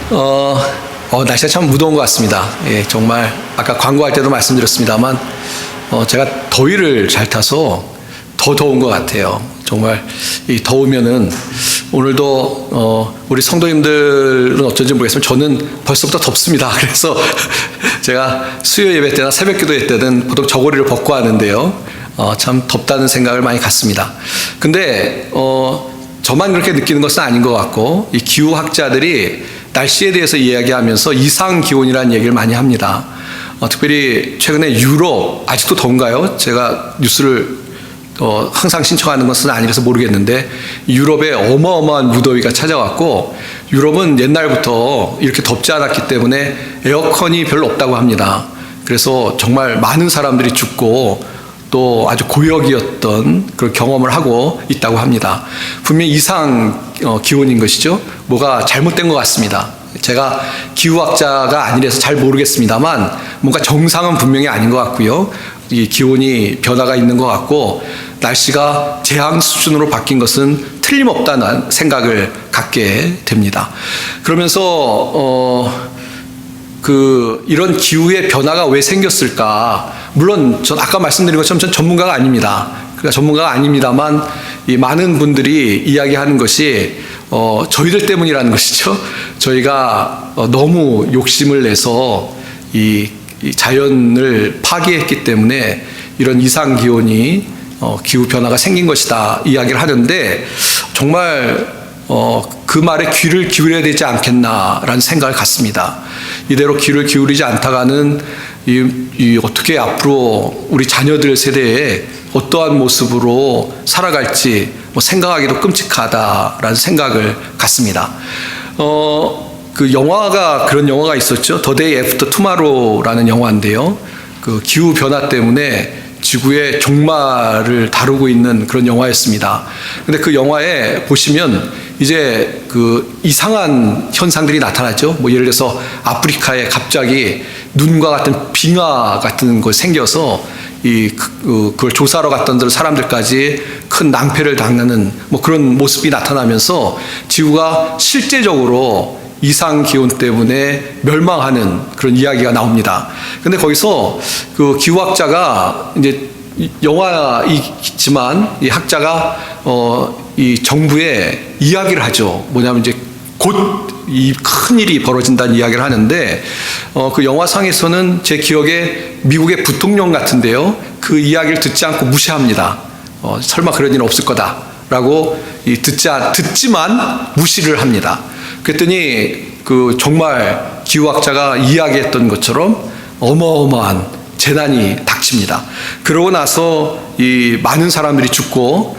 날씨가 참 무더운 것 같습니다. 예, 정말 아까 광고할 때도 말씀드렸습니다만 제가 더위를 잘 타서 더 더운 것 같아요. 정말 이 더우면은 오늘도 우리 성도님들은 어쩐지 모르겠지만 저는 벌써부터 덥습니다. 그래서 제가 수요 예배 때나 새벽 기도회 때는 보통 저고리를 벗고 하는데요. 참 덥다는 생각을 많이 갖습니다. 근데 저만 그렇게 느끼는 것은 아닌 것 같고 이 기후학자들이 날씨에 대해서 이야기하면서 이상 기온이라는 얘기를 많이 합니다. 특별히 최근에 유럽 아직도 더운가요? 제가 뉴스를 항상 신청하는 것은 아니라서 모르겠는데 유럽에 어마어마한 무더위가 찾아왔고 유럽은 옛날부터 이렇게 덥지 않았기 때문에 에어컨이 별로 없다고 합니다. 그래서 정말 많은 사람들이 죽고 또 아주 고역이었던 그런 경험을 하고 있다고 합니다. 분명히 이상 기온인 것이죠. 뭐가 잘못된 것 같습니다. 제가 기후학자가 아니라서 잘 모르겠습니다만 뭔가 정상은 분명히 아닌 것 같고요. 이 기온이 변화가 있는 것 같고 날씨가 재앙 수준으로 바뀐 것은 틀림없다는 생각을 갖게 됩니다. 그러면서 이런 기후의 변화가 왜 생겼을까? 물론 전 아까 말씀드린 것처럼 전 전문가가 아닙니다. 그러니까 전문가가 아닙니다만 이 많은 분들이 이야기하는 것이 저희들 때문이라는 것이죠. 저희가 너무 욕심을 내서 이 자연을 파괴했기 때문에 이런 이상 기온이 기후 변화가 생긴 것이다 이야기를 하는데 정말 그 말에 귀를 기울여야 되지 않겠나라는 생각을 갖습니다. 이대로 귀를 기울이지 않다가는 어떻게 앞으로 우리 자녀들 세대에 어떠한 모습으로 살아갈지 생각하기도 끔찍하다라는 생각을 갖습니다. 그런 영화가 있었죠. The Day After Tomorrow라는 영화인데요. 그 기후 변화 때문에 지구의 종말을 다루고 있는 그런 영화였습니다. 근데 그 영화에 보시면 이제 그 이상한 현상들이 나타나죠. 뭐 예를 들어서 아프리카에 갑자기 눈과 같은 빙하 같은 거 생겨서 그걸 조사하러 갔던 사람들까지 큰 낭패를 당하는 뭐 그런 모습이 나타나면서 지구가 실제적으로 이상 기온 때문에 멸망하는 그런 이야기가 나옵니다. 근데 거기서 그 기후학자가 이제 영화이지만 이 학자가 이 정부에 이야기를 하죠. 뭐냐면 이제 곧 이 큰 일이 벌어진다는 이야기를 하는데 그 영화상에서는 제 기억에 미국의 부통령 같은데요. 그 이야기를 듣지 않고 무시합니다. 설마 그런 일은 없을 거다라고 듣지만 무시를 합니다. 그랬더니 그 정말 기후학자가 이야기했던 것처럼 어마어마한 재난이 닥칩니다. 그러고 나서 이 많은 사람들이 죽고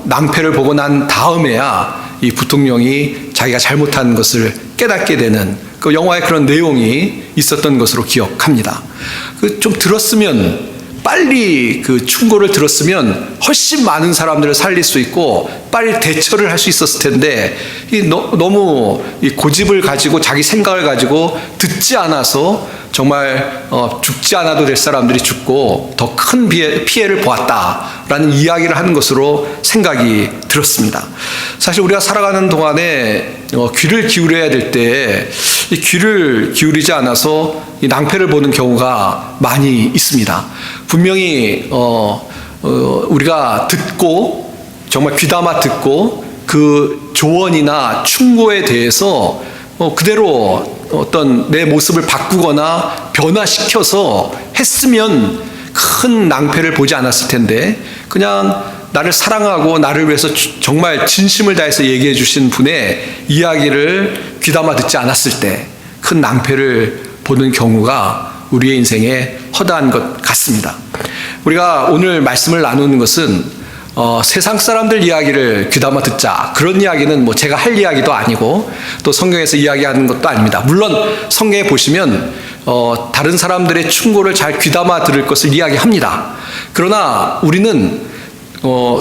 낭패를 보고 난 다음에야 이 부통령이 자기가 잘못한 것을 깨닫게 되는 그 영화에 그런 내용이 있었던 것으로 기억합니다. 좀 들었으면 빨리 그 충고를 들었으면 훨씬 많은 사람들을 살릴 수 있고 빨리 대처를 할 수 있었을 텐데 너무 이 고집을 가지고 자기 생각을 가지고 듣지 않아서 정말 죽지 않아도 될 사람들이 죽고 더 큰 피해를 보았다라는 이야기를 하는 것으로 생각이 들었습니다. 사실 우리가 살아가는 동안에 귀를 기울여야 될 때 이 귀를 기울이지 않아서 이 낭패를 보는 경우가 많이 있습니다. 분명히 우리가 듣고 정말 귀담아 듣고 그 조언이나 충고에 대해서 그대로 어떤 내 모습을 바꾸거나 변화시켜서 했으면 큰 낭패를 보지 않았을 텐데 그냥 나를 사랑하고 나를 위해서 정말 진심을 다해서 얘기해 주신 분의 이야기를 귀담아 듣지 않았을 때 큰 낭패를 보는 경우가 우리의 인생에 허다한 것 같습니다. 우리가 오늘 말씀을 나누는 것은 세상 사람들 이야기를 귀담아 듣자 그런 이야기는 뭐 제가 할 이야기도 아니고 또 성경에서 이야기하는 것도 아닙니다. 물론 성경에 보시면 다른 사람들의 충고를 잘 귀담아 들을 것을 이야기합니다. 그러나 우리는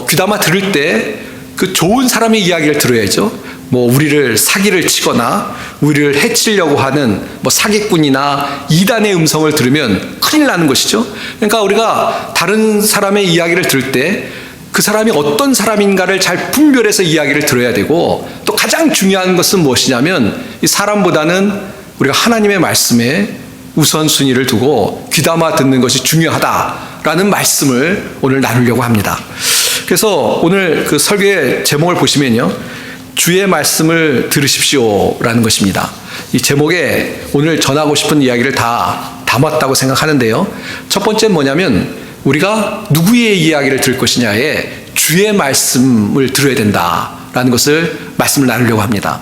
귀담아 들을 때 그 좋은 사람의 이야기를 들어야죠. 뭐 우리를 사기를 치거나 우리를 해치려고 하는 뭐 사기꾼이나 이단의 음성을 들으면 큰일 나는 것이죠. 그러니까 우리가 다른 사람의 이야기를 들을 때 그 사람이 어떤 사람인가를 잘 분별해서 이야기를 들어야 되고, 또 가장 중요한 것은 무엇이냐면 이 사람보다는 우리가 하나님의 말씀에 우선순위를 두고 귀담아 듣는 것이 중요하다라는 말씀을 오늘 나누려고 합니다. 그래서 오늘 그 설교의 제목을 보시면요, 주의 말씀을 들으십시오라는 것입니다. 이 제목에 오늘 전하고 싶은 이야기를 다 담았다고 생각하는데요. 첫 번째는 뭐냐면 우리가 누구의 이야기를 들을 것이냐에 주의 말씀을 들어야 된다라는 것을 말씀을 나누려고 합니다.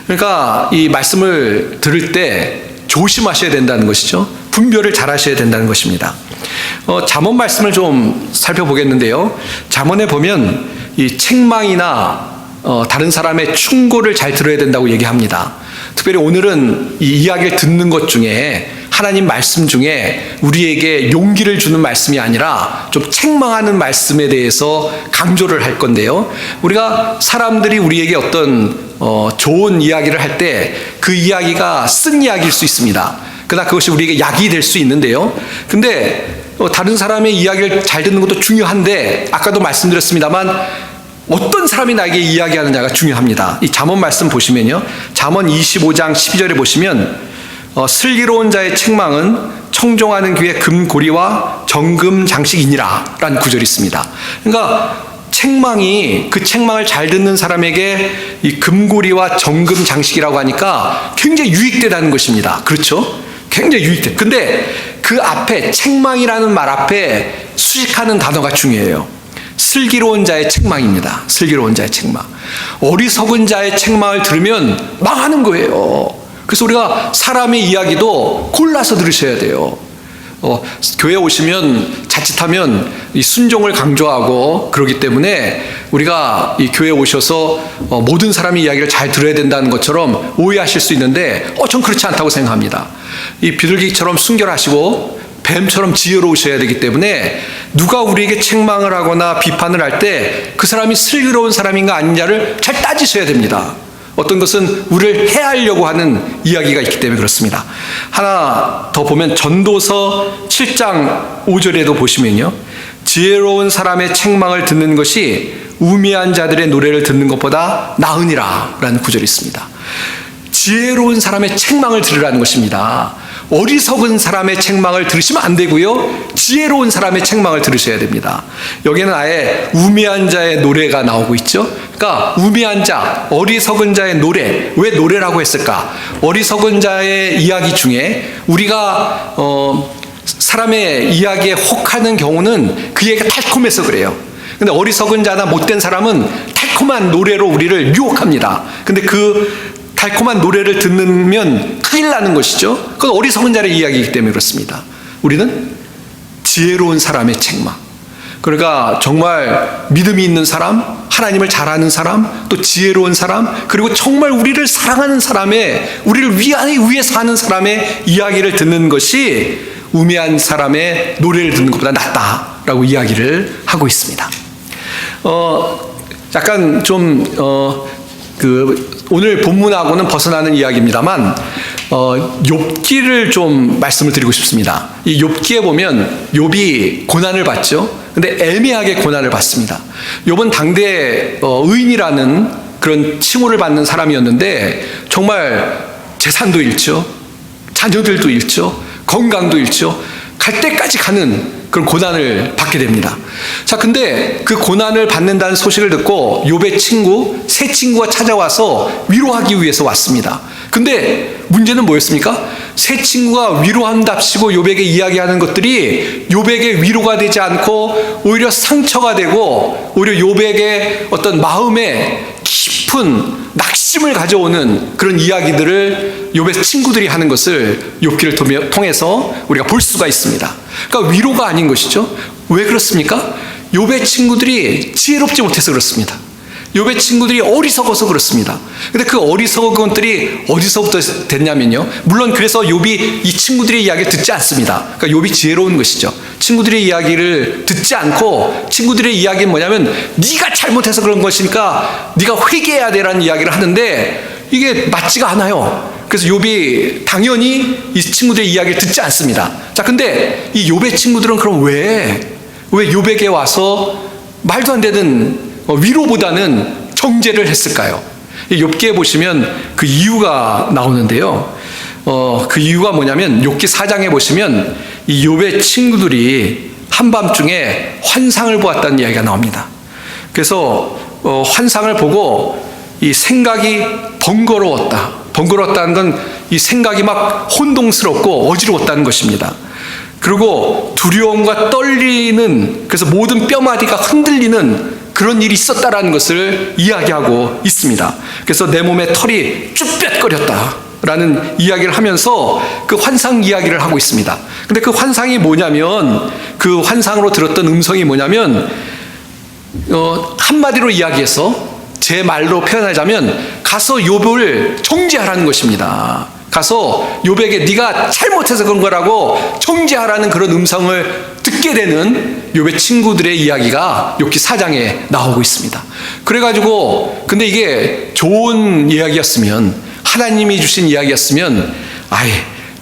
그러니까 이 말씀을 들을 때 조심하셔야 된다는 것이죠. 분별을 잘 하셔야 된다는 것입니다. 잠언 말씀을 좀 살펴보겠는데요. 잠언에 보면 이 책망이나 다른 사람의 충고를 잘 들어야 된다고 얘기합니다. 특별히 오늘은 이 이야기를 듣는 것 중에 하나님 말씀 중에 우리에게 용기를 주는 말씀이 아니라 좀 책망하는 말씀에 대해서 강조를 할 건데요. 우리가 사람들이 우리에게 어떤 좋은 이야기를 할 때 그 이야기가 쓴 이야기일 수 있습니다. 그러나 그것이 우리에게 약이 될 수 있는데요. 근데 다른 사람의 이야기를 잘 듣는 것도 중요한데, 아까도 말씀드렸습니다만 어떤 사람이 나에게 이야기하느냐가 중요합니다. 이 잠언 말씀 보시면요, 잠언 25장 12절에 보시면 슬기로운 자의 책망은 청종하는 귀에 금고리와 정금 장식이니라 라는 구절이 있습니다. 그러니까 책망이, 그 책망을 잘 듣는 사람에게 이 금고리와 정금 장식이라고 하니까 굉장히 유익되다는 것입니다. 그렇죠? 굉장히 유익돼. 근데 그 앞에, 책망이라는 말 앞에 수식하는 단어가 중요해요. 슬기로운 자의 책망입니다. 슬기로운 자의 책망. 어리석은 자의 책망을 들으면 망하는 거예요. 그래서 우리가 사람의 이야기도 골라서 들으셔야 돼요. 교회 오시면 자칫하면 이 순종을 강조하고 그러기 때문에 우리가 이 교회에 오셔서 모든 사람의 이야기를 잘 들어야 된다는 것처럼 오해하실 수 있는데 전 그렇지 않다고 생각합니다. 이 비둘기처럼 순결하시고 뱀처럼 지혜로우셔야 되기 때문에 누가 우리에게 책망을 하거나 비판을 할 때 그 사람이 슬기로운 사람인가 아닌가를 잘 따지셔야 됩니다. 어떤 것은 우리를 해하려고 하는 이야기가 있기 때문에 그렇습니다. 하나 더 보면 전도서 7장 5절에도 보시면요, 지혜로운 사람의 책망을 듣는 것이 우매한 자들의 노래를 듣는 것보다 나으니라 라는 구절이 있습니다. 지혜로운 사람의 책망을 들으라는 것입니다. 어리석은 사람의 책망을 들으시면 안 되고요, 지혜로운 사람의 책망을 들으셔야 됩니다. 여기는 아예 우매한 자의 노래가 나오고 있죠. 그러니까 우매한 자, 어리석은 자의 노래. 왜 노래라고 했을까? 어리석은 자의 이야기 중에 우리가 사람의 이야기에 혹하는 경우는 그 얘기가 달콤해서 그래요. 근데 어리석은 자나 못된 사람은 달콤한 노래로 우리를 유혹합니다. 근데 그 달콤한 노래를 듣는 큰일 나는 것이죠. 그건 어리석은 자의 이야기이기 때문에 그렇습니다. 우리는 지혜로운 사람의 책망, 그러니까 정말 믿음이 있는 사람, 하나님을 잘 아는 사람, 또 지혜로운 사람, 그리고 정말 우리를 사랑하는 사람의, 우리를 위해서 하는 사람의 이야기를 듣는 것이 우매한 사람의 노래를 듣는 것보다 낫다라고 이야기를 하고 있습니다. 약간 좀 오늘 본문하고는 벗어나는 이야기입니다만 욥기를 좀 말씀을 드리고 싶습니다. 이 욥기에 보면 욥이 고난을 받죠. 근데 애매하게 고난을 받습니다. 욥은 당대 의인이라는 그런 칭호를 받는 사람이었는데 정말 재산도 잃죠, 자녀들도 잃죠, 건강도 잃죠. 갈 때까지 가는 그런 고난을 받게 됩니다. 자, 근데 그 고난을 받는다는 소식을 듣고 욥의 친구, 세 친구가 찾아와서 위로하기 위해서 왔습니다. 근데 문제는 뭐였습니까? 세 친구가 위로한답시고 욥에게 이야기하는 것들이 욥에게 위로가 되지 않고 오히려 상처가 되고 오히려 욥에게 어떤 마음에 깊은 낙심을 가져오는 그런 이야기들을 욥의 친구들이 하는 것을 욥기를 통해서 우리가 볼 수가 있습니다. 그러니까 위로가 아닌 것이죠. 왜 그렇습니까? 욥의 친구들이 지혜롭지 못해서 그렇습니다. 욥의 친구들이 어리석어서 그렇습니다. 근데 그 어리석은 것들이 어디서부터 됐냐면요, 물론 그래서 욥이 이 친구들의 이야기를 듣지 않습니다. 그러니까 욥이 지혜로운 것이죠. 친구들의 이야기를 듣지 않고, 친구들의 이야기는 뭐냐면 네가 잘못해서 그런 것이니까 네가 회개해야 되라는 이야기를 하는데 이게 맞지가 않아요. 그래서 욥이 당연히 이 친구들의 이야기를 듣지 않습니다. 자, 근데 이 욥의 친구들은 그럼 왜 욥에게 와서 말도 안 되는 위로보다는 정죄를 했을까요? 욥기에 보시면 그 이유가 나오는데요. 그 이유가 뭐냐면 욥기 4장에 보시면 이 욥의 친구들이 한밤중에 환상을 보았다는 이야기가 나옵니다. 그래서 환상을 보고 이 생각이 번거로웠다는 건 이 생각이 막 혼동스럽고 어지러웠다는 것입니다. 그리고 두려움과 떨리는, 그래서 모든 뼈마디가 흔들리는 그런 일이 있었다라는 것을 이야기하고 있습니다. 그래서 내 몸에 털이 쭈뼛거렸다라는 이야기를 하면서 그 환상 이야기를 하고 있습니다. 근데 그 환상이 뭐냐면, 그 환상으로 들었던 음성이 뭐냐면, 한마디로 이야기해서 제 말로 표현하자면 가서 욥을 정죄하라는 것입니다. 가서 욥에게 네가 잘못해서 그런 거라고 정죄하라는 그런 음성을 듣게 되는 욥의 친구들의 이야기가 욥기 4장에 나오고 있습니다. 그래가지고 근데 이게 좋은 이야기였으면, 하나님이 주신 이야기였으면 아예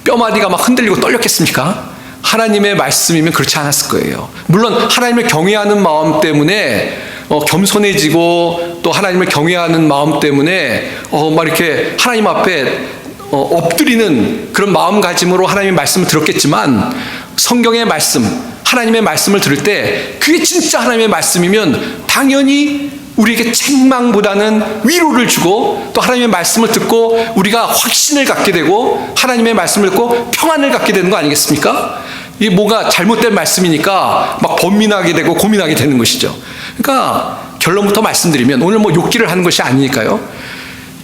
뼈마디가 막 흔들리고 떨렸겠습니까? 하나님의 말씀이면 그렇지 않았을 거예요. 물론 하나님을 경외하는 마음 때문에 겸손해지고, 또 하나님을 경외하는 마음 때문에 막 이렇게 하나님 앞에 엎드리는 그런 마음가짐으로 하나님의 말씀을 들었겠지만, 성경의 말씀, 하나님의 말씀을 들을 때 그게 진짜 하나님의 말씀이면 당연히 우리에게 책망보다는 위로를 주고, 또 하나님의 말씀을 듣고 우리가 확신을 갖게 되고 하나님의 말씀을 듣고 평안을 갖게 되는 거 아니겠습니까? 이게 뭐가 잘못된 말씀이니까 막 번민하게 되고 고민하게 되는 것이죠. 그러니까 결론부터 말씀드리면, 오늘 뭐 욕기를 하는 것이 아니니까요,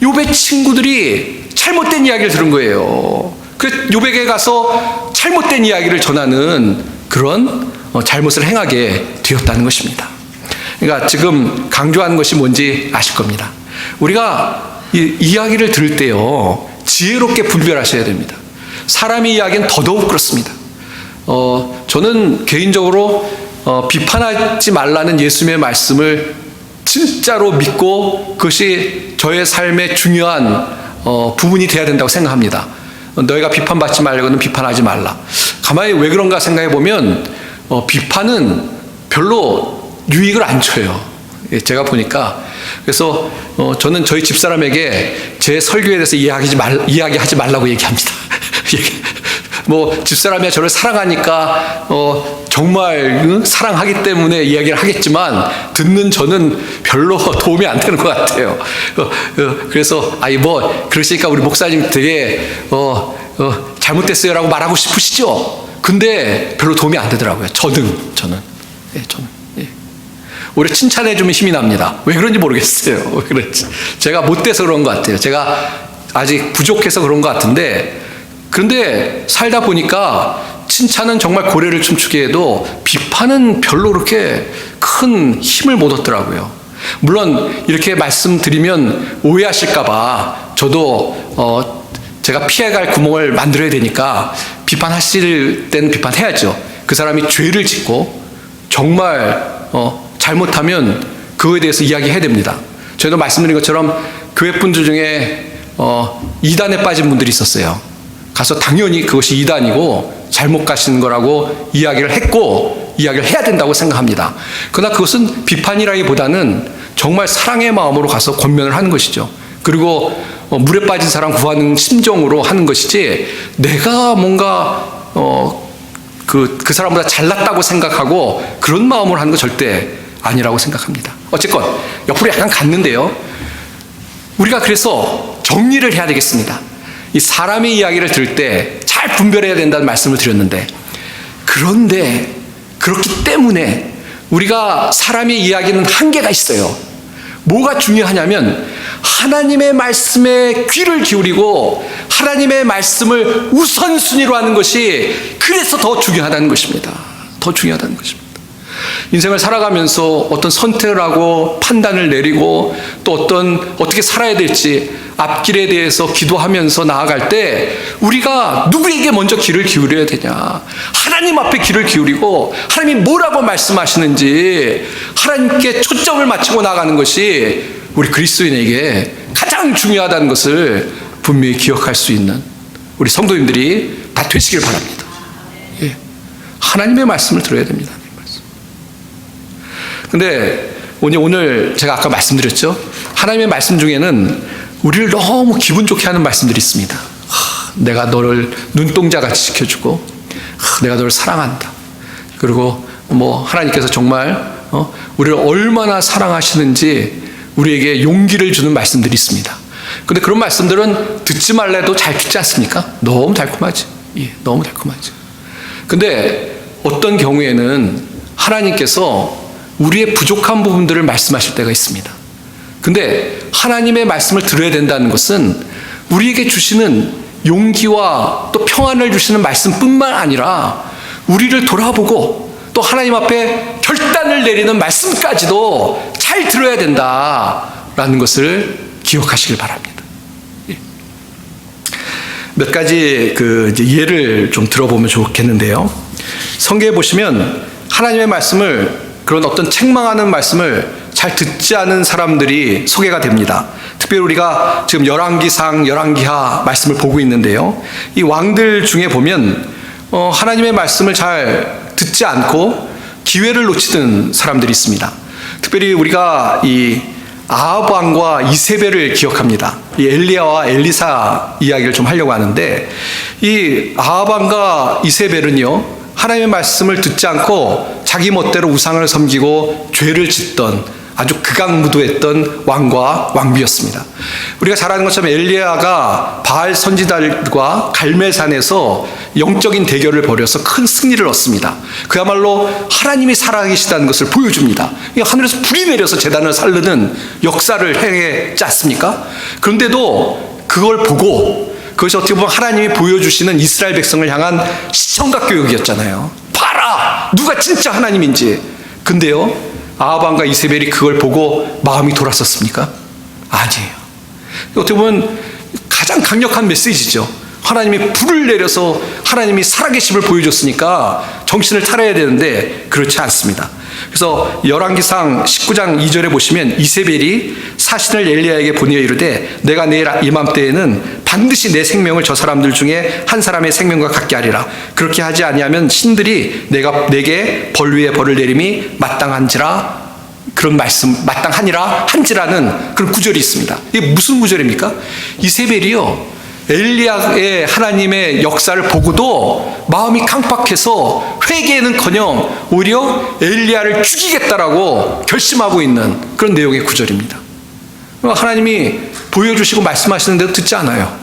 욥의 친구들이 잘못된 이야기를 들은 거예요. 그 욥에게 가서 잘못된 이야기를 전하는 그런 잘못을 행하게 되었다는 것입니다. 그러니까 지금 강조하는 것이 뭔지 아실 겁니다. 우리가 이 이야기를 들을 때요, 지혜롭게 분별하셔야 됩니다. 사람의 이야기는 더더욱 그렇습니다. 저는 개인적으로 비판하지 말라는 예수님의 말씀을 진짜로 믿고 그것이 저의 삶의 중요한 부분이 되어야 된다고 생각합니다. 너희가 비판받지 말고는 비판하지 말라. 가만히 왜 그런가 생각해 보면 비판은 별로 유익을 안 줘요. 제가 보니까. 그래서 저는 저희 집사람에게 제 설교에 대해서 이야기하지 말라고 얘기합니다. 뭐 집사람이 저를 사랑하니까 정말 사랑하기 때문에 이야기를 하겠지만, 듣는 저는 별로 도움이 안 되는 것 같아요. 그래서 뭐 그러시니까 우리 목사님 되게 잘못됐어요라고 말하고 싶으시죠? 근데 별로 도움이 안 되더라고요. 저는. 예. 오히려 칭찬해주면 힘이 납니다. 왜 그런지 모르겠어요. 왜 그런지. 제가 못돼서 그런 것 같아요. 제가 아직 부족해서 그런 것 같은데, 그런데 살다 보니까 칭찬은 정말 고래를 춤추게 해도 비판은 별로 그렇게 큰 힘을 못 얻더라고요. 물론 이렇게 말씀드리면 오해하실까봐 저도 제가 피해갈 구멍을 만들어야 되니까 비판하실 때는 비판해야죠. 그 사람이 죄를 짓고 정말 잘못하면 그거에 대해서 이야기해야 됩니다. 저도 말씀드린 것처럼 교회 분들 중에 이단에 빠진 분들이 있었어요. 가서 당연히 그것이 이단이고 잘못 가시는 거라고 이야기를 했고 이야기를 해야 된다고 생각합니다. 그러나 그것은 비판이라기보다는 정말 사랑의 마음으로 가서 권면을 하는 것이죠. 그리고 물에 빠진 사람 구하는 심정으로 하는 것이지, 내가 뭔가 그 사람보다 잘났다고 생각하고 그런 마음으로 하는 거 절대 아니라고 생각합니다. 어쨌건 옆으로 약간 갔는데요, 우리가 그래서 정리를 해야 되겠습니다. 이 사람의 이야기를 들을 때 잘 분별해야 된다는 말씀을 드렸는데, 그런데 그렇기 때문에 우리가 사람의 이야기는 한계가 있어요. 뭐가 중요하냐면 하나님의 말씀에 귀를 기울이고 하나님의 말씀을 우선순위로 하는 것이 그래서 더 중요하다는 것입니다. 더 중요하다는 것입니다. 인생을 살아가면서 어떤 선택을 하고 판단을 내리고 또 어떻게 살아야 될지 앞길에 대해서 기도하면서 나아갈 때 우리가 누구에게 먼저 귀를 기울여야 되냐? 하나님 앞에 귀를 기울이고 하나님이 뭐라고 말씀하시는지 하나님께 초점을 맞추고 나가는 것이 우리 그리스도인에게 가장 중요하다는 것을 분명히 기억할 수 있는 우리 성도님들이 다 되시길 바랍니다. 예. 하나님의 말씀을 들어야 됩니다. 근데 오늘 제가 아까 말씀드렸죠. 하나님의 말씀 중에는 우리를 너무 기분 좋게 하는 말씀들이 있습니다. 내가 너를 눈동자같이 지켜주고 내가 너를 사랑한다. 그리고 하나님께서 정말 우리를 얼마나 사랑하시는지 우리에게 용기를 주는 말씀들이 있습니다. 근데 그런 말씀들은 듣지 말래도 잘 듣지 않습니까? 너무 달콤하지. 예, 너무 달콤하지. 근데 어떤 경우에는 하나님께서 우리의 부족한 부분들을 말씀하실 때가 있습니다. 근데 하나님의 말씀을 들어야 된다는 것은 우리에게 주시는 용기와 또 평안을 주시는 말씀뿐만 아니라 우리를 돌아보고 또 하나님 앞에 결단을 내리는 말씀까지도 잘 들어야 된다라는 것을 기억하시길 바랍니다. 몇 가지 예를 좀 들어보면 좋겠는데요. 성경에 보시면 하나님의 말씀을, 그런 어떤 책망하는 말씀을 잘 듣지 않은 사람들이 소개가 됩니다. 특별히 우리가 지금 열왕기상, 열왕기하 말씀을 보고 있는데요. 이 왕들 중에 보면 하나님의 말씀을 잘 듣지 않고 기회를 놓치던 사람들이 있습니다. 특별히 우리가 이 아합 왕과 이세벨을 기억합니다. 이 엘리야와 엘리사 이야기를 좀 하려고 하는데, 이 아합 왕과 이세벨은요, 하나님의 말씀을 듣지 않고 자기 멋대로 우상을 섬기고 죄를 짓던 아주 극악무도했던 왕과 왕비였습니다. 우리가 잘 아는 것처럼 엘리야가 바알 선지자들과 갈멜산에서 영적인 대결을 벌여서 큰 승리를 얻습니다. 그야말로 하나님이 살아계시다는 것을 보여줍니다. 하늘에서 불이 내려서 제단을 살르는 역사를 행했지 않습니까? 그런데도 그걸 보고, 그것이 어떻게 보면 하나님이 보여주시는 이스라엘 백성을 향한 시청각 교육이었잖아요. 봐라! 누가 진짜 하나님인지. 근데요, 아합 왕과 이세벨이 그걸 보고 마음이 돌았었습니까? 아니에요. 어떻게 보면 가장 강력한 메시지죠. 하나님이 불을 내려서 하나님이 살아계심을 보여줬으니까 정신을 차려야 되는데 그렇지 않습니다. 그래서 열왕기상 19장 2절에 보시면 이세벨이 사신을 엘리야에게 보내어 이르되 내가 내일 이맘때에는 반드시 내 생명을 저 사람들 중에 한 사람의 생명과 같게 하리라. 그렇게 하지 아니하면 신들이 내게 벌 위에 벌을 내림이 마땅한지라, 그런 말씀, 마땅하니라 한지라는 그런 구절이 있습니다. 이게 무슨 구절입니까? 이세벨이요, 엘리야의 하나님의 역사를 보고도 마음이 강팍해서 회개는커녕 오히려 엘리야를 죽이겠다라고 결심하고 있는 그런 내용의 구절입니다. 하나님이 보여주시고 말씀하시는데도 듣지 않아요.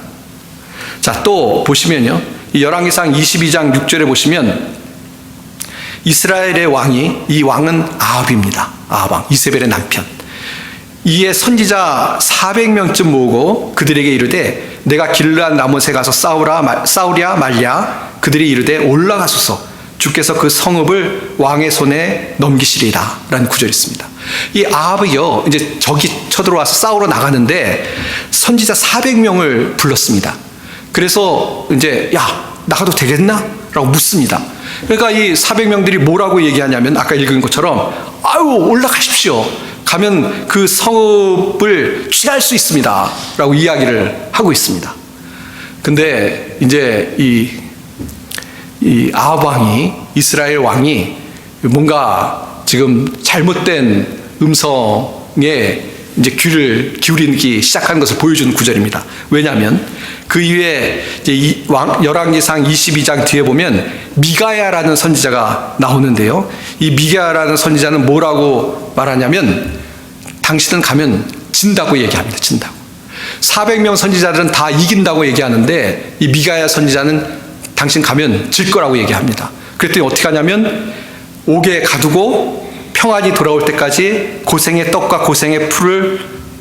자, 또 보시면요, 이 열왕기상 22장 6절에 보시면 이스라엘의 왕이, 이 왕은 아합입니다. 아합 왕, 이세벨의 남편. 이에 선지자 400명쯤 모으고 그들에게 이르되 내가 길르앗 라못에 가서 싸우랴 말랴. 그들이 이르되 올라가소서, 주께서 그 성읍을 왕의 손에 넘기시리라 라는 구절이 있습니다. 이 아합이요, 이제 적이 쳐들어와서 싸우러 나가는데 선지자 400명을 불렀습니다. 그래서 이제 나가도 되겠나? 라고 묻습니다. 그러니까 이 400명들이 뭐라고 얘기하냐면 아까 읽은 것처럼 올라가십시오. 가면 그 성읍을 취할 수 있습니다. 라고 이야기를 하고 있습니다. 근데 이제 이 아합 왕이, 이스라엘 왕이 뭔가 지금 잘못된 음성에 이제 귀를 기울이기 시작하는 것을 보여주는 구절입니다. 왜냐하면 그 이후에 이제 열왕기상 22장 뒤에 보면 미가야라는 선지자가 나오는데요. 이 미가야라는 선지자는 뭐라고 말하냐면 당신은 가면 진다고 얘기합니다. 진다고. 400명 선지자들은 다 이긴다고 얘기하는데 이 미가야 선지자는 당신 가면 질 거라고 얘기합니다. 그랬더니 어떻게 하냐면 옥에 가두고 평안이 돌아올 때까지 고생의 떡과 고생의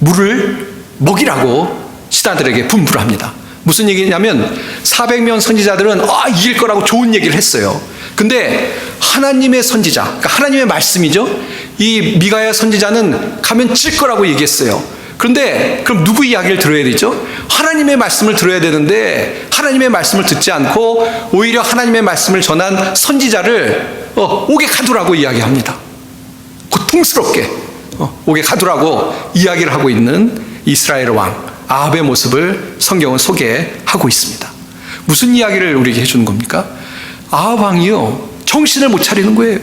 물을 먹이라고 신하들에게 분부를 합니다. 무슨 얘기냐면 400명 선지자들은 이길 거라고 좋은 얘기를 했어요. 근데 하나님의 선지자, 그러니까 하나님의 말씀이죠. 이 미가야 선지자는 가면 질 거라고 얘기했어요. 그런데 그럼 누구 이야기를 들어야 되죠? 하나님의 말씀을 들어야 되는데 하나님의 말씀을 듣지 않고 오히려 하나님의 말씀을 전한 선지자를 옥에 가두라고 이야기합니다. 고통스럽게 옥에 가두라고 이야기를 하고 있는 이스라엘 왕 아합의 모습을 성경은 소개하고 있습니다. 무슨 이야기를 우리에게 해주는 겁니까? 아합 왕이요, 정신을 못 차리는 거예요.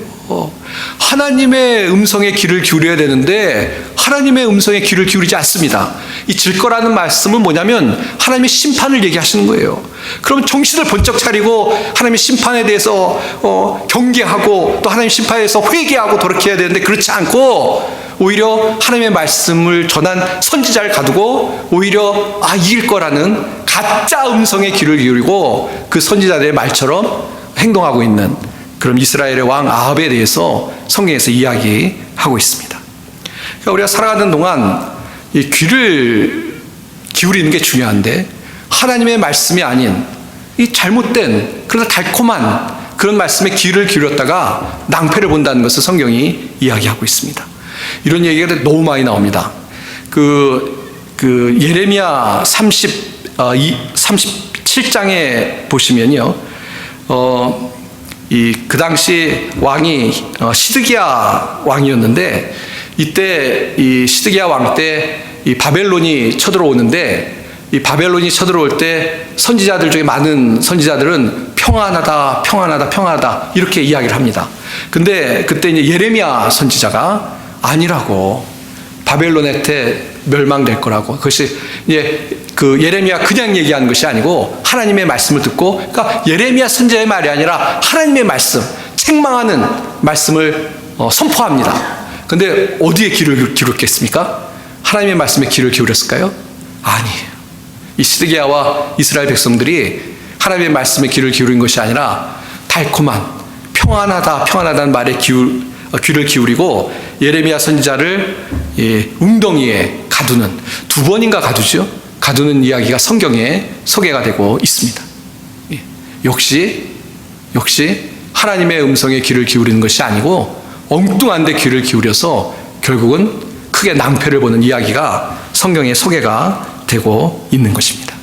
하나님의 음성에 귀를 기울여야 되는데 하나님의 음성에 귀를 기울이지 않습니다. 이 질 거라는 말씀은 뭐냐면 하나님의 심판을 얘기하시는 거예요. 그럼 정신을 번쩍 차리고 하나님의 심판에 대해서 경계하고 또 하나님의 심판에 대해서 회개하고 그렇게 해야 되는데 그렇지 않고 오히려 하나님의 말씀을 전한 선지자를 가두고 오히려 이길 거라는 가짜 음성에 귀를 기울이고 그 선지자들의 말처럼 행동하고 있는 그런 이스라엘의 왕 아합에 대해서 성경에서 이야기하고 있습니다. 그러니까 우리가 살아가는 동안 이 귀를 기울이는 게 중요한데 하나님의 말씀이 아닌 이 잘못된 그러나 달콤한 그런 말씀에 귀를 기울였다가 낭패를 본다는 것을 성경이 이야기하고 있습니다. 이런 얘기가 너무 많이 나옵니다. 예레미야 37장에 보시면요. 그 당시 왕이 시드기야 왕이었는데 이때 이 시드기야 왕 때 이 바벨론이 쳐들어오는데 이 바벨론이 쳐들어올 때 선지자들 중에 많은 선지자들은 평안하다, 평안하다, 평안하다 이렇게 이야기를 합니다. 근데 그때 이제 예레미야 선지자가 아니라고 바벨론한테 멸망될 거라고 그것이 이제 그 예레미야 그냥 얘기하는 것이 아니고 하나님의 말씀을 듣고 그러니까 예레미야 선지자의 말이 아니라 하나님의 말씀 책망하는 말씀을 선포합니다. 근데 어디에 귀를 기울였겠습니까? 하나님의 말씀에 귀를 기울였을까요? 아니에요. 이 시드기야와 이스라엘 백성들이 하나님의 말씀에 귀를 기울인 것이 아니라 달콤한 평안하다 평안하다는 말에 귀를 기울이고 예레미야 선지자를 웅덩이에 가두는 두 번인가 가두는 이야기가 성경에 소개가 되고 있습니다. 역시 하나님의 음성에 귀를 기울이는 것이 아니고 엉뚱한 데 귀를 기울여서 결국은 크게 낭패를 보는 이야기가 성경에 소개가 되고 있는 것입니다.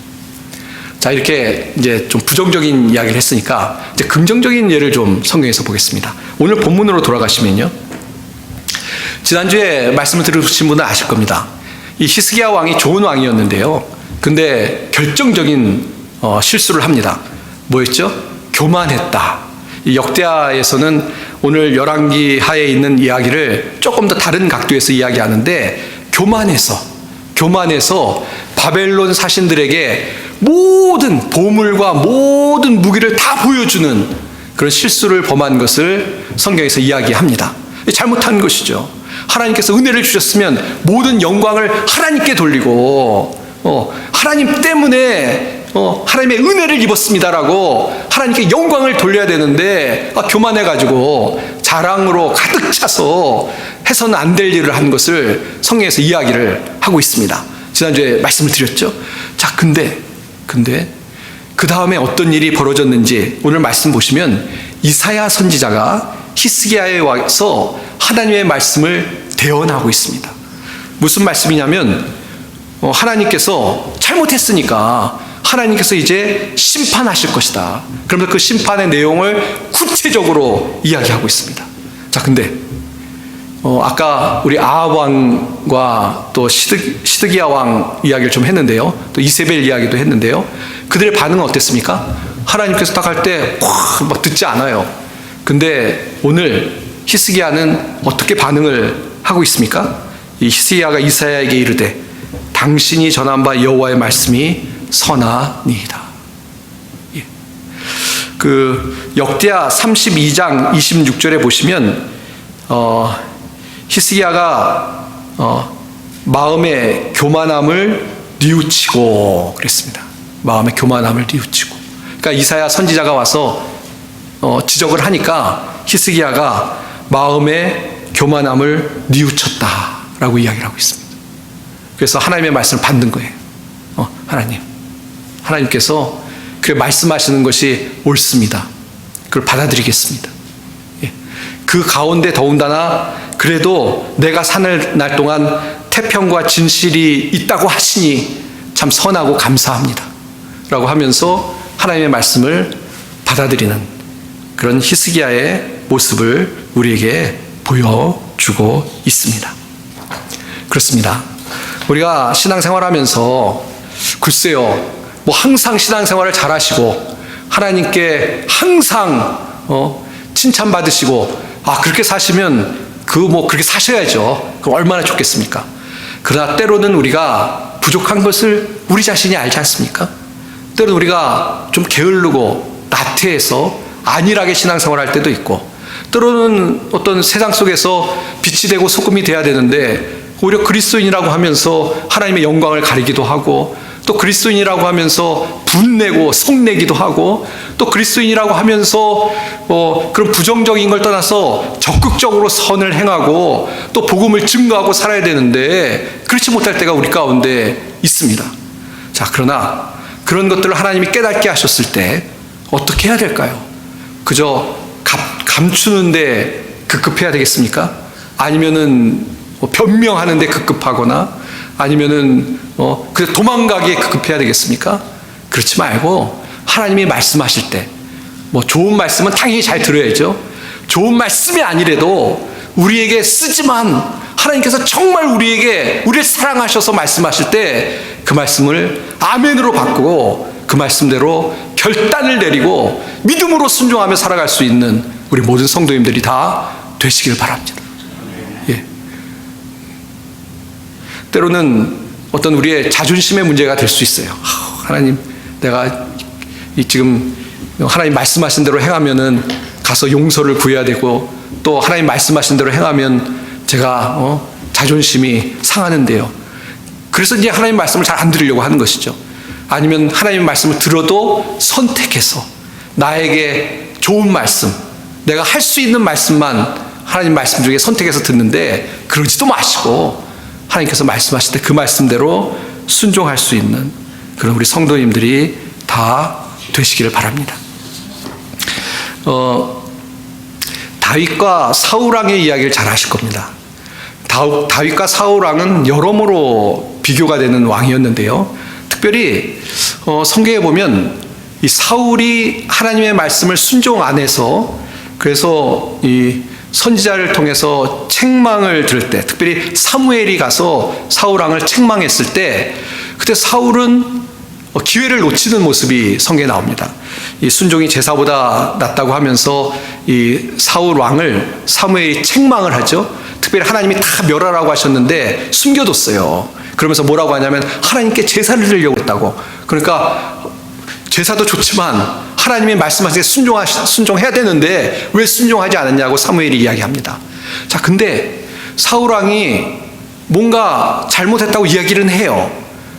자, 이렇게 이제 좀 부정적인 이야기를 했으니까 이제 긍정적인 예를 좀 성경에서 보겠습니다. 오늘 본문으로 돌아가시면요. 지난주에 말씀을 들으신 분은 아실 겁니다. 이 히스기야 왕이 좋은 왕이었는데요. 근데 결정적인 실수를 합니다. 뭐였죠? 교만했다. 이 역대하에서는 오늘 열왕기 하에 있는 이야기를 조금 더 다른 각도에서 이야기하는데 교만해서 바벨론 사신들에게 모든 보물과 모든 무기를 다 보여주는 그런 실수를 범한 것을 성경에서 이야기합니다. 잘못한 것이죠. 하나님께서 은혜를 주셨으면 모든 영광을 하나님께 돌리고 하나님 때문에 하나님의 은혜를 입었습니다라고 하나님께 영광을 돌려야 되는데 교만해가지고 자랑으로 가득 차서 해서는 안 될 일을 한 것을 성경에서 이야기를 하고 있습니다. 지난주에 말씀을 드렸죠. 자, 근데 그 다음에 어떤 일이 벌어졌는지 오늘 말씀 보시면 이사야 선지자가 히스기야에 와서 하나님의 말씀을 대언하고 있습니다. 무슨 말씀이냐면 하나님께서 잘못했으니까 하나님께서 이제 심판하실 것이다. 그러면서 그 심판의 내용을 구체적으로 이야기하고 있습니다. 자, 근데 아까 우리 아합 왕과 또 시드기야 왕 이야기를 좀 했는데요. 또 이세벨 이야기도 했는데요. 그들의 반응은 어땠습니까? 하나님께서 딱 할 때 막 듣지 않아요. 근데 오늘 히스기야는 어떻게 반응을 하고 있습니까? 이 히스기야가 이사야에게 이르되 당신이 전한 바 여호와의 말씀이 선하니이다. 그 역대하 32장 26절에 보시면 히스기야가 마음의 교만함을 뉘우치고 그랬습니다. 마음의 교만함을 뉘우치고. 그러니까 이사야 선지자가 와서 지적을 하니까 히스기야가 마음의 교만함을 뉘우쳤다라고 이야기를 하고 있습니다. 그래서 하나님의 말씀을 받는 거예요. 하나님께서 그렇게 말씀하시는 것이 옳습니다. 그걸 받아들이겠습니다. 그 가운데 더군다나 그래도 내가 사는 날 동안 태평과 진실이 있다고 하시니 참 선하고 감사합니다. 라고 하면서 하나님의 말씀을 받아들이는 그런 히스기야의 모습을 우리에게 보여주고 있습니다. 그렇습니다. 우리가 신앙생활하면서 글쎄요, 뭐 항상 신앙생활을 잘하시고 하나님께 항상 칭찬받으시고 그렇게 사시면 그렇게 사셔야죠. 그럼 얼마나 좋겠습니까? 그러나 때로는 우리가 부족한 것을 우리 자신이 알지 않습니까? 때로는 우리가 좀 게으르고 나태해서 안일하게 신앙생활을 할 때도 있고, 때로는 어떤 세상 속에서 빛이 되고 소금이 돼야 되는데 오히려 그리스도인이라고 하면서 하나님의 영광을 가리기도 하고, 또 그리스도인이라고 하면서 분내고 성내기도 하고, 또 그리스도인이라고 하면서 그런 부정적인 걸 떠나서 적극적으로 선을 행하고 또 복음을 증거하고 살아야 되는데 그렇지 못할 때가 우리 가운데 있습니다. 자, 그러나 그런 것들을 하나님이 깨닫게 하셨을 때 어떻게 해야 될까요? 그저 감추는데 급급해야 되겠습니까? 아니면은 변명하는데 급급하거나 아니면은 그냥 도망가기에 급급해야 되겠습니까? 그렇지 말고 하나님이 말씀하실 때 좋은 말씀은 당연히 잘 들어야죠. 좋은 말씀이 아니래도 우리에게 쓰지만 하나님께서 정말 우리를 사랑하셔서 말씀하실 때 그 말씀을 아멘으로 바꾸고 그 말씀대로 결단을 내리고 믿음으로 순종하며 살아갈 수 있는 우리 모든 성도님들이 다 되시길 바랍니다. 예. 때로는 어떤 우리의 자존심의 문제가 될 수 있어요. 하나님, 내가 지금 하나님 말씀하신 대로 행하면은 가서 용서를 구해야 되고, 또 하나님 말씀하신 대로 행하면 제가 자존심이 상하는데요. 그래서 이제 하나님 말씀을 잘 안 들으려고 하는 것이죠. 아니면 하나님 말씀을 들어도 선택해서 나에게 좋은 말씀, 내가 할 수 있는 말씀만 하나님 말씀 중에 선택해서 듣는데 그러지도 마시고 하나님께서 말씀하실 때 그 말씀대로 순종할 수 있는 그런 우리 성도님들이 다 되시기를 바랍니다. 다윗과 사울왕의 이야기를 잘 아실 겁니다. 다윗과 사울왕은 여러모로 비교가 되는 왕이었는데요. 특별히 성경에 보면 이 사울이 하나님의 말씀을 순종 안 해서, 그래서 이 선지자를 통해서 책망을 들을 때, 특별히 사무엘이 가서 사울왕을 책망했을 때, 그때 사울은 기회를 놓치는 모습이 성경에 나옵니다. 이 순종이 제사보다 낫다고 하면서 이 사울왕을 사무엘이 책망을 하죠. 특별히 하나님이 다 멸하라고 하셨는데 숨겨뒀어요. 그러면서 뭐라고 하냐면 하나님께 제사를 드리려고 했다고. 그러니까 제사도 좋지만 하나님이 말씀하신 순종해야 되는데 왜 순종하지 않았냐고 사무엘이 이야기합니다. 자, 근데 사울왕이 뭔가 잘못했다고 이야기는 해요.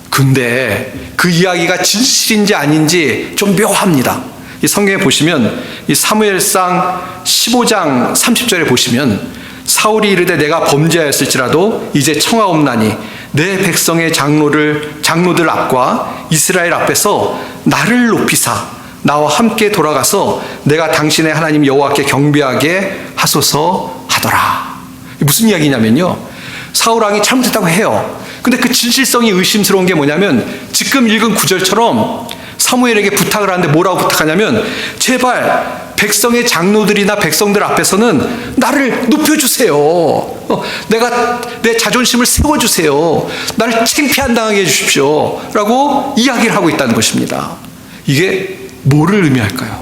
근데 그 이야기가 진실인지 아닌지 좀 묘합니다. 이 성경에 보시면 이 사무엘상 15장 30절에 보시면 사울이 이르되 내가 범죄하였을지라도 이제 청하옵나니 내 백성의 장로들 앞과 이스라엘 앞에서 나를 높이사 나와 함께 돌아가서 내가 당신의 하나님 여호와께 경배하게 하소서 하더라. 무슨 이야기냐면요, 사울왕이 잘못했다고 해요. 근데 그 진실성이 의심스러운 게 뭐냐면 지금 읽은 구절처럼 사무엘에게 부탁을 하는데 뭐라고 부탁하냐면 제발 백성의 장로들이나 백성들 앞에서는 나를 높여주세요. 내가 내 자존심을 세워주세요. 나를 창피한 당하게 해주십시오 라고 이야기를 하고 있다는 것입니다. 이게 뭐를 의미할까요?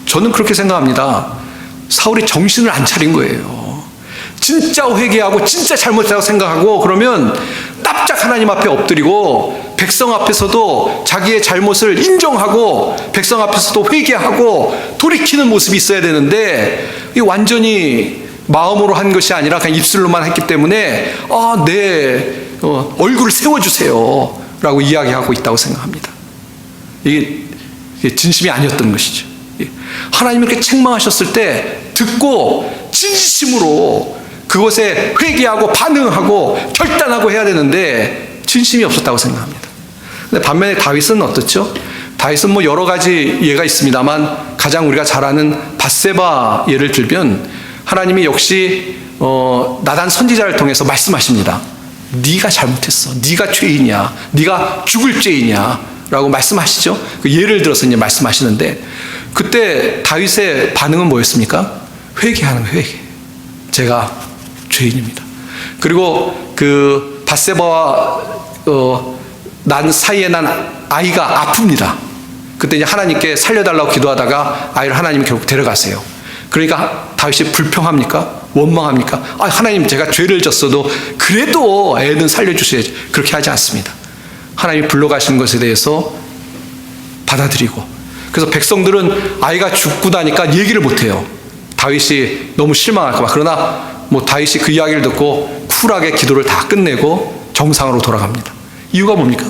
저는 그렇게 생각합니다. 사울이 정신을 안 차린 거예요. 진짜 회개하고 진짜 잘못했다고 생각하고 그러면 납작 하나님 앞에 엎드리고 백성 앞에서도 자기의 잘못을 인정하고 백성 앞에서도 회개하고 돌이키는 모습이 있어야 되는데 이 완전히 마음으로 한 것이 아니라 그냥 입술로만 했기 때문에 내 얼굴을 세워주세요 라고 이야기하고 있다고 생각합니다. 이게 진심이 아니었던 것이죠. 하나님이 이렇게 책망하셨을 때 듣고 진심으로 그것에 회개하고 반응하고 결단하고 해야 되는데 진심이 없었다고 생각합니다. 근데 반면에 다윗은 어떻죠? 다윗은 여러 가지 예가 있습니다만 가장 우리가 잘 아는 밧세바 예를 들면 하나님이 역시 나단 선지자를 통해서 말씀하십니다. 네가 잘못했어. 네가 죄인이야. 네가 죽을 죄인이야 라고 말씀하시죠. 그 예를 들어서 이제 말씀하시는데 그때 다윗의 반응은 뭐였습니까? 회개하는 거예요. 회개. 제가 죄인입니다. 그리고 그 밧세바와 난 사이에 난 아이가 아픕니다. 그때 이제 하나님께 살려달라고 기도하다가 아이를 하나님이 결국 데려가세요. 그러니까 다윗이 불평합니까? 원망합니까? 하나님, 제가 죄를 졌어도 그래도 애는 살려주셔야지. 그렇게 하지 않습니다. 하나님이 불러가시는 것에 대해서 받아들이고, 그래서 백성들은 아이가 죽고 나니까 얘기를 못해요. 다윗이 너무 실망할까 봐. 그러나 다윗이 그 이야기를 듣고 쿨하게 기도를 다 끝내고 정상으로 돌아갑니다. 이유가 뭡니까?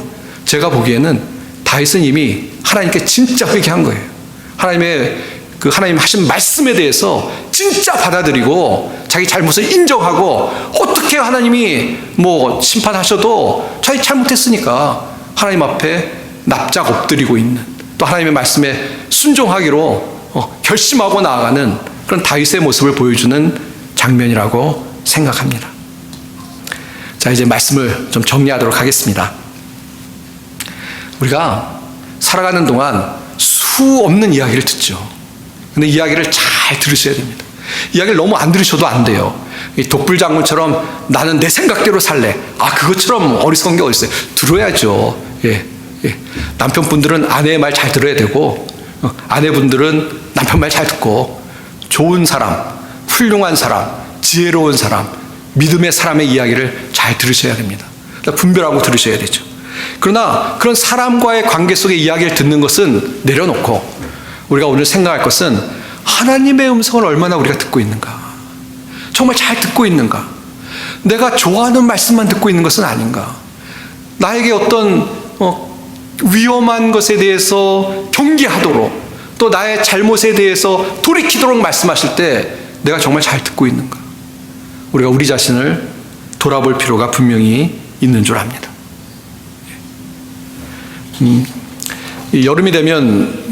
제가 보기에는 다윗은 이미 하나님께 진짜 회개한 거예요. 하나님 하신 말씀에 대해서 진짜 받아들이고 자기 잘못을 인정하고, 어떻게 하나님이 심판하셔도 자기 잘못했으니까 하나님 앞에 납작 엎드리고 있는, 또 하나님의 말씀에 순종하기로 결심하고 나아가는 그런 다윗의 모습을 보여주는 장면이라고 생각합니다. 자, 이제 말씀을 좀 정리하도록 하겠습니다. 우리가 살아가는 동안 수 없는 이야기를 듣죠. 근데 이야기를 잘 들으셔야 됩니다. 이야기를 너무 안 들으셔도 안 돼요. 이 독불장군처럼 나는 내 생각대로 살래. 그것처럼 어리석은 게 어디 있어요. 들어야죠. 남편분들은 아내의 말 잘 들어야 되고, 아내분들은 남편 말 잘 듣고, 좋은 사람, 훌륭한 사람, 지혜로운 사람, 믿음의 사람의 이야기를 잘 들으셔야 됩니다. 분별하고 들으셔야 되죠. 그러나 그런 사람과의 관계 속의 이야기를 듣는 것은 내려놓고, 우리가 오늘 생각할 것은 하나님의 음성을 얼마나 우리가 듣고 있는가, 정말 잘 듣고 있는가, 내가 좋아하는 말씀만 듣고 있는 것은 아닌가, 나에게 어떤 위험한 것에 대해서 경계하도록, 또 나의 잘못에 대해서 돌이키도록 말씀하실 때 내가 정말 잘 듣고 있는가, 우리가 우리 자신을 돌아볼 필요가 분명히 있는 줄 압니다. 이 여름이 되면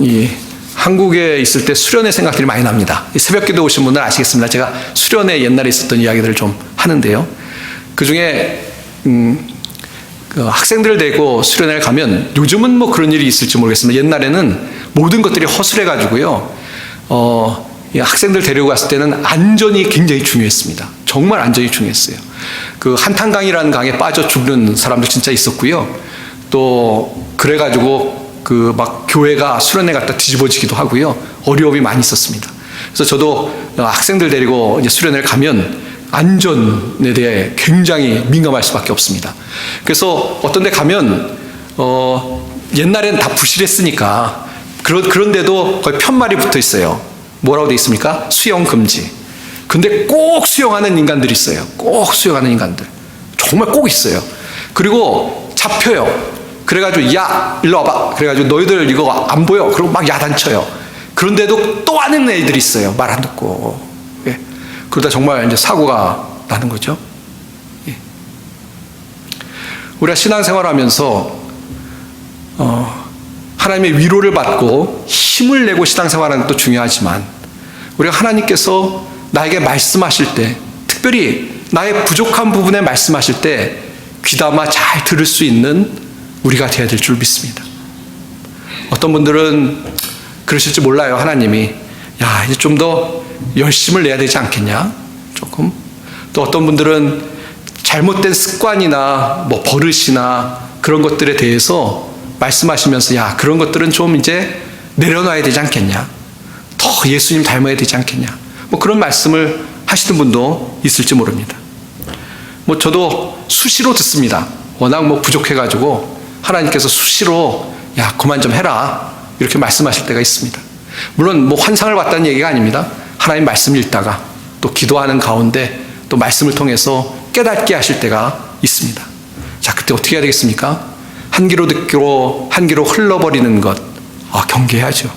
한국에 있을 때 수련회 생각들이 많이 납니다. 새벽기도 오신 분들 아시겠습니다. 제가 수련회 옛날에 있었던 이야기들을 좀 하는데요. 그 중에 학생들을 데리고 수련회를 가면, 요즘은 그런 일이 있을지 모르겠습니다. 옛날에는 모든 것들이 허술해가지고요. 이 학생들 데리고 갔을 때는 안전이 굉장히 중요했습니다. 정말 안전이 중요했어요. 그 한탄강이라는 강에 빠져 죽는 사람도 진짜 있었고요. 또 그래가지고 교회가 수련회 갔다 뒤집어지기도 하고요. 어려움이 많이 있었습니다. 그래서 저도 학생들 데리고 이제 수련회를 가면 안전에 대해 굉장히 민감할 수밖에 없습니다. 그래서 어떤 데 가면 옛날엔 다 부실했으니까 그런데도 거의 편말이 붙어 있어요. 뭐라고 돼 있습니까? 수영 금지. 근데 꼭 수영하는 인간들이 있어요. 꼭 수영하는 인간들. 정말 꼭 있어요. 그리고 잡혀요. 그래가지고 야 일로 와봐. 그래가지고 너희들 이거 안 보여. 그리고 막 야단쳐요. 그런데도 또 하는 애들이 있어요. 말 안 듣고. 그러다 정말 이제 사고가 나는 거죠. 우리가 신앙생활하면서 하나님의 위로를 받고 힘을 내고 신앙생활하는 것도 중요하지만, 우리가 하나님께서 나에게 말씀하실 때, 특별히 나의 부족한 부분에 말씀하실 때 귀담아 잘 들을 수 있는 우리가 되어야 될 줄 믿습니다. 어떤 분들은 그러실지 몰라요. 하나님이 이제 좀 더 열심을 내야 되지 않겠냐, 조금. 또 어떤 분들은 잘못된 습관이나 버릇이나 그런 것들에 대해서 말씀하시면서 그런 것들은 좀 이제 내려놔야 되지 않겠냐, 더 예수님 닮아야 되지 않겠냐, 그런 말씀을 하시는 분도 있을지 모릅니다. 저도 수시로 듣습니다. 워낙 부족해가지고 하나님께서 수시로 그만 좀 해라 이렇게 말씀하실 때가 있습니다. 물론 환상을 봤다는 얘기가 아닙니다. 하나님 말씀을 읽다가 또 기도하는 가운데 또 말씀을 통해서 깨닫게 하실 때가 있습니다. 자, 그때 어떻게 해야 되겠습니까? 한 귀로 듣기로 한 귀로 흘러버리는 것, 경계해야죠.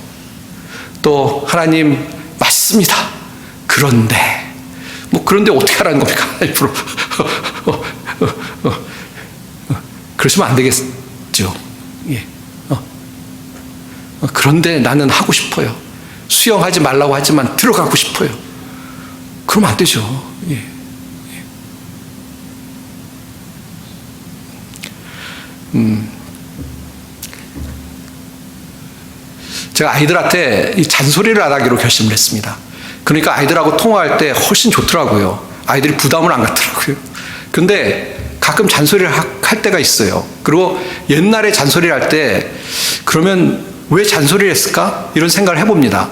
또 하나님 맞습니다. 그런데 그런데 어떻게 하라는 겁니까? 앞으로 그러시면 안 되겠죠. 그런데 나는 하고 싶어요. 수영하지 말라고 하지만 들어가고 싶어요. 그러면 안 되죠. 제가 아이들한테 이 잔소리를 안 하기로 결심을 했습니다. 그러니까 아이들하고 통화할 때 훨씬 좋더라고요. 아이들이 부담을 안 갖더라고요. 근데 가끔 잔소리를 할 때가 있어요. 그리고 옛날에 잔소리를 할 때 그러면 왜 잔소리를 했을까? 이런 생각을 해봅니다.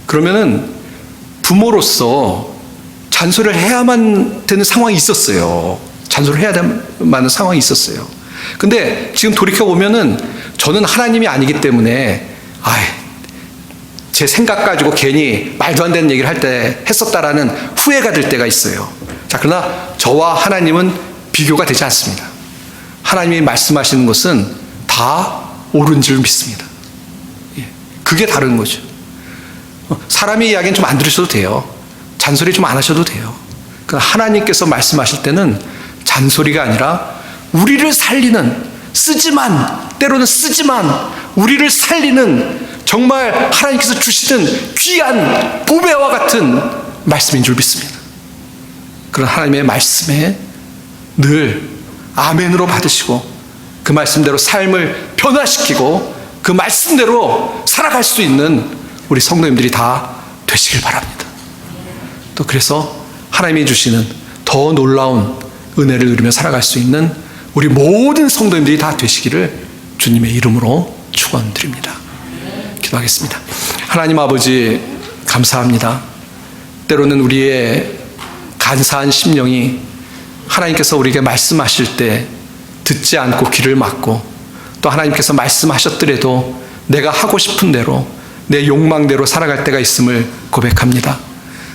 그러면은 부모로서 잔소리를 해야만 되는 상황이 있었어요. 잔소리를 해야 되는 상황이 있었어요. 근데 지금 돌이켜보면은 저는 하나님이 아니기 때문에 제 생각 가지고 괜히 말도 안 되는 얘기를 할 때 했었다라는 후회가 될 때가 있어요. 자, 그러나 저와 하나님은 비교가 되지 않습니다. 하나님이 말씀하시는 것은 다 옳은 줄 믿습니다. 그게 다른 거죠. 사람의 이야기는 좀 안 들으셔도 돼요. 잔소리 좀 안 하셔도 돼요. 그러나 하나님께서 말씀하실 때는 잔소리가 아니라 우리를 살리는, 때로는 쓰지만 우리를 살리는 정말 하나님께서 주시는 귀한 보배와 같은 말씀인 줄 믿습니다. 그런 하나님의 말씀에 늘 아멘으로 받으시고 그 말씀대로 삶을 변화시키고 그 말씀대로 살아갈 수 있는 우리 성도님들이 다 되시길 바랍니다. 또 그래서 하나님이 주시는 더 놀라운 은혜를 누리며 살아갈 수 있는 우리 모든 성도님들이 다 되시기를 주님의 이름으로 축원드립니다. 기도하겠습니다. 하나님 아버지, 감사합니다. 때로는 우리의 간사한 심령이 하나님께서 우리에게 말씀하실 때 듣지 않고 귀를 막고, 또 하나님께서 말씀하셨더라도 내가 하고 싶은 대로 내 욕망대로 살아갈 때가 있음을 고백합니다.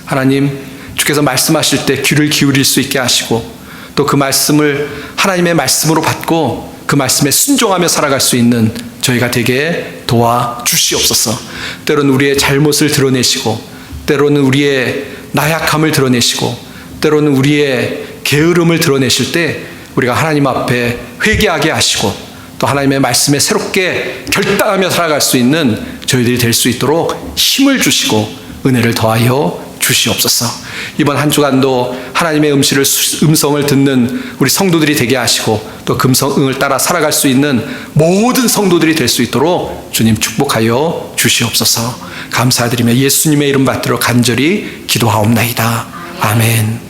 하나님, 주께서 말씀하실 때 귀를 기울일 수 있게 하시고, 또 그 말씀을 하나님의 말씀으로 받고 그 말씀에 순종하며 살아갈 수 있는 저희가 되게 도와주시옵소서. 때로는 우리의 잘못을 드러내시고, 때로는 우리의 나약함을 드러내시고, 때로는 우리의 게으름을 드러내실 때 우리가 하나님 앞에 회개하게 하시고, 또 하나님의 말씀에 새롭게 결단하며 살아갈 수 있는 저희들이 될 수 있도록 힘을 주시고 은혜를 더하여 주시옵소서. 이번 한 주간도 하나님의 음성을 듣는 우리 성도들이 되게 하시고, 또 그 음성을 따라 살아갈 수 있는 모든 성도들이 될 수 있도록 주님 축복하여 주시옵소서. 감사드리며 예수님의 이름 받들어 간절히 기도하옵나이다. 아멘.